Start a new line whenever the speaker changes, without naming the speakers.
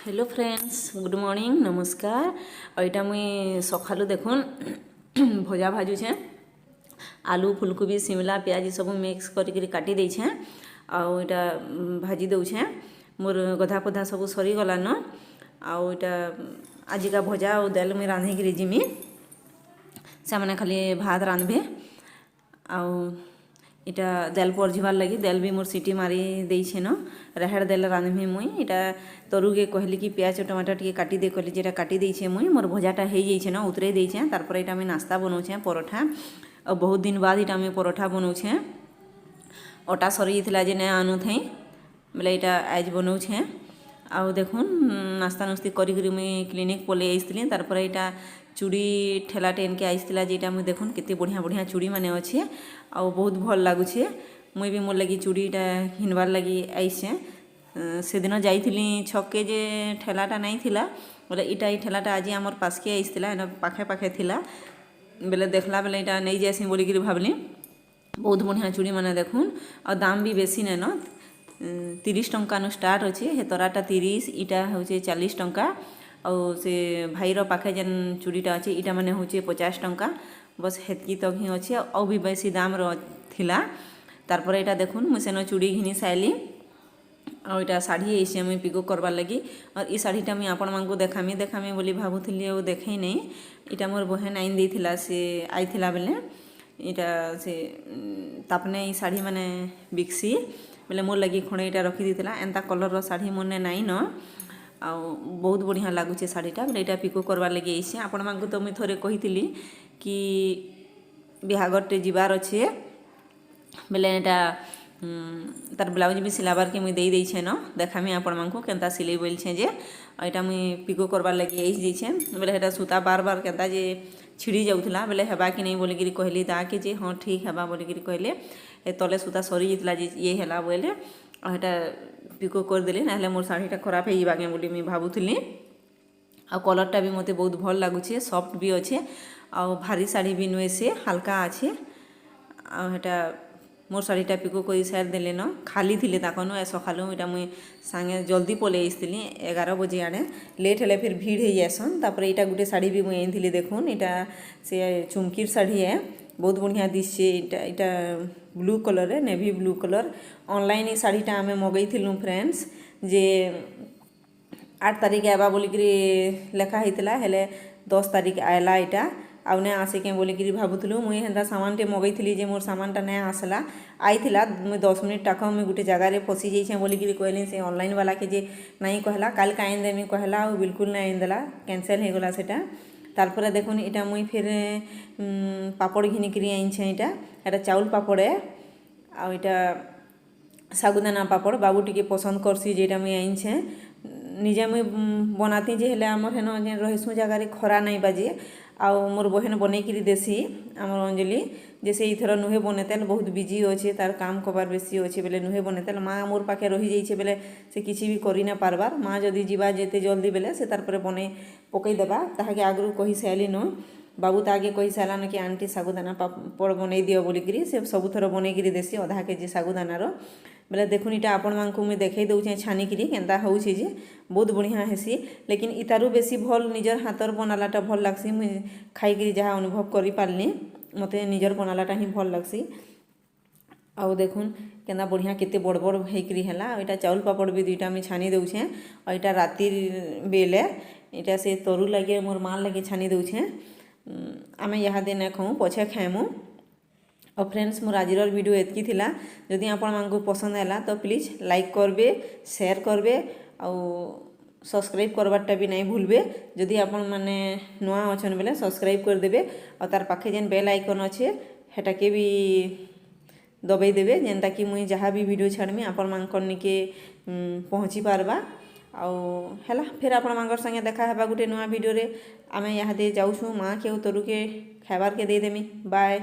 Hello friends, good morning, नमस्कार। और यहाँ मुई सकालू देखुन भजा भाजुछे। आलू, फुलकोबी, शिमला, प्याज सब मिक्स करके काटी देछे। आउ इटा भाजी दउछे। मोर गधा पधा सब सरीगलान। आउ इटा आजिका भजा और दाल मुई रांधिकी जिमी। से मैंने खाली भात रांधबे। आउ इटा दाल परझिबार लगी दाल भी मोर सीटी मारी देइछे न। राहेड़ दाल रांधबे मुई। इटा तरुगे कहली कि प्याज और टमाटर टिके काटी दे कहली जेटा काटी देइछे मुई। मोर भजाटा हो जाइछे न, उतरे देइछे। तारपर इटा मुई नास्ता बनाउछे परोठा। और बहुत दिन बाद इटा मुई परोठा बनाउछे। अटा सरी जाइथिला जे नै आनु थई बेले इटा आज बनाउछे। आउ देखुन नास्ता नुस्ती करी मुई क्लिनिक पले आइसथिली। तारपर इटा चूड़ी ठेलाटे एनके आइसथिला जेटा मुई देखुन केते बढ़िया बढ़िया चूड़ी माने अच्छे। आउ बहुत भल लागुछे। मुई भी मोर लगी चूड़ीटा घिनबार लगी आइसे। से दिन जाइथिली छक्के जे ठेलाटा नहीं थिला बोले इटा ई ठेलाटा आज आमर पासके आइसथिला। एना पाखे पाखे थिला बेले देखला बेले इटा नहीं जासी बोली कि भाबली। बहुत बढ़िया चूड़ी माने देखुन। और दाम भी बेसी नै न, 30 टंका नु स्टार्ट अच्छे। हे तराटा 30, इटा होचे 40 टंका। और से भाईर पाखे जेन चूड़ीटा अच्छे इटा माने होचे 50 टंका। बस हेतकी तक ही अच्छे। और भी बेसी दाम थिला। तारपर इटा देखुन मुई सेन चूड़ी घिनी साइली। और इटा शाढ़ी आइसे मुई पिको करबार लगी। और ई शाढ़ीटा मुई आपण मानकु देखामी बोली भाबुथिली और देखई नहीं। इटा मोर बहन आइन देइथिला से आइथिला बेले। इटा से तापने ई शाढ़ी माने बिकसी बेले मोर लगी खणे इटा रखी देइथिला। एंता कलर शाढ़ी मोरने नाइ न। आउ बहुत बढ़िया लागुचे शाढ़ीटा बेले इटा पिको करबार लगी आइसे। आपण मानकु तो मुई थोरे कहिथिली कि बिहाघरटे जिबार अच्छे बेले इटा तार ब्लाउज भी सिलाबार के मुई दे देइछे न। देखामी आपण मानकु केनता सिलाई बोलछे जे। और इटा मुई पिको करबार लगी आइस देइछे बेले हेटा सूता बार बार केनता जे छिड़ी जाउथला बेले हेबा कि नहीं बोली गिरी कहली ताके जे हाँ ठीक हेबा बोली गिरी कहले। ए तले सूता सरी जाइतला जे ये हेला बोले। और हेटा पिको कर देली ना मोर शाढ़ीटा खराब हो जाबा के बोली मुई भाबुथिली। आ कलरटा भी मते बहुत भल लागुछे, सॉफ्ट भी अच्छे। और भारी शाढ़ी भी नुए से हल्का अच्छे। आ हेटा मोर शाढ़ीटा पिको कर सार देले न। खाली थिले ताकनो ए सखालु इटा मुई सांगे जल्दी पले आइसथिली 11 बजे आड़े। लेट हेले फिर भीड़ हो जासन। तापर इटा गुटे शाढ़ी भी मुई आइनथिली देखुन। इटा से चुमकीर शाढ़ी है, बहुत बढ़िया दिसछे। इटा ब्लू कलर है, नेवी ब्लू कलर। ऑनलाइन ई शाढ़ीटा आमे मगैथिलु फ्रेंड्स जे 8 तारिख आवा बोलिकी लेखा होइतिला हेले 10 तारिख आयला इटा। आउ ने आसे के बोलिकी भाबुथिलु। मुई हेन्ता सामानटे मगैथिली जे मोर सामानटा नै आसला। आइथिला मुई 10 मिनिट टाक मुई गुटे जगारे फसी जाइछे बोलिकी कहली से ऑनलाइन वाला के जे नहीं कहला काल का आइन देमी कहला और बिल्कुल नहीं आइन देला, कैंसल हो गला सेटा। तारपर देखुन इटा मुई फिर पापड़ घिनिकी आइछे। इटा चाउल पापड़ है। आ इटा सागुदाना पापड़ बाबू टिके पसंद करसी जेटा मुई आइछे। निजे मुई बनाती जे हेले आमर हेन जे रहिसु जगारे खरा नहीं बाजे। आउ मोर बहन बनईकी देसी आमर अंजलि जैसे इथर नुहे बनेतेल बहुत बिजी अच्छे, तार काम कबार बेसी अच्छे बेले नुहे बनेतेल। माँ मोर पाखे रही जाइछे बेले से किसी भी करी ना पारबार। माँ जदि जीवा जेते जल्दी बेले से तार बने पकई देबा ताहाके आगरू कही साइली न। बाबू तो आगे कही सारान कि आंटी सागुदाना पापड़ बनई दियो बोलिकी से सबुथर बनईकी देसी अधा केजी सागुदानार। बेले देखुन इटा आपण मानकु मुई देखई दउछे छानिकी केनता होउछे जे बहुत बढ़िया हेसी। लेकिन इतारू बेसी भल निजर हाथर बनालाटा भल लागसी। मुई खाइकी जहाँ अनुभव करि पारली मते निजर बनालाटा ही भल लागसी। आउ देखुन केना बढ़िया केते बड़ बड़ हेकरी हेला। इटा चाउल पापड़ भी दुईटा मुई छानी दउछे। और इटा रातिर बेले इटा से तरू लगे मोर माँ लगे छानी दउछे। आमे यहाँ दिन खाऊँ पछे खाएमु। और फ्रेंड्स मोर आजिर वीडियो एतकी थिला। जदि आपण मानकु पसंद आला तो प्लीज लाइक करबे, शेयर करबे और सब्सक्राइब करबारटा भी नहीं भूलबे। जदि आपण माने नुआ अछन बेले सब्सक्राइब कर देबे। और तार पाखे जेन बेल आइकन अच्छे हेटाके भी दबाई देबे जेनता कि मुई जहाँ भी वीडियो छाड़मी आपण मानकर निके पहुँची पारबा। आउ हेला फिर आपण मानकर संगे देखा हेबा गुटे नुआ वीडियो रे। आमे यहाँ दे जाउछु माँ के तरू के खाइबार के दे देमी। बाय।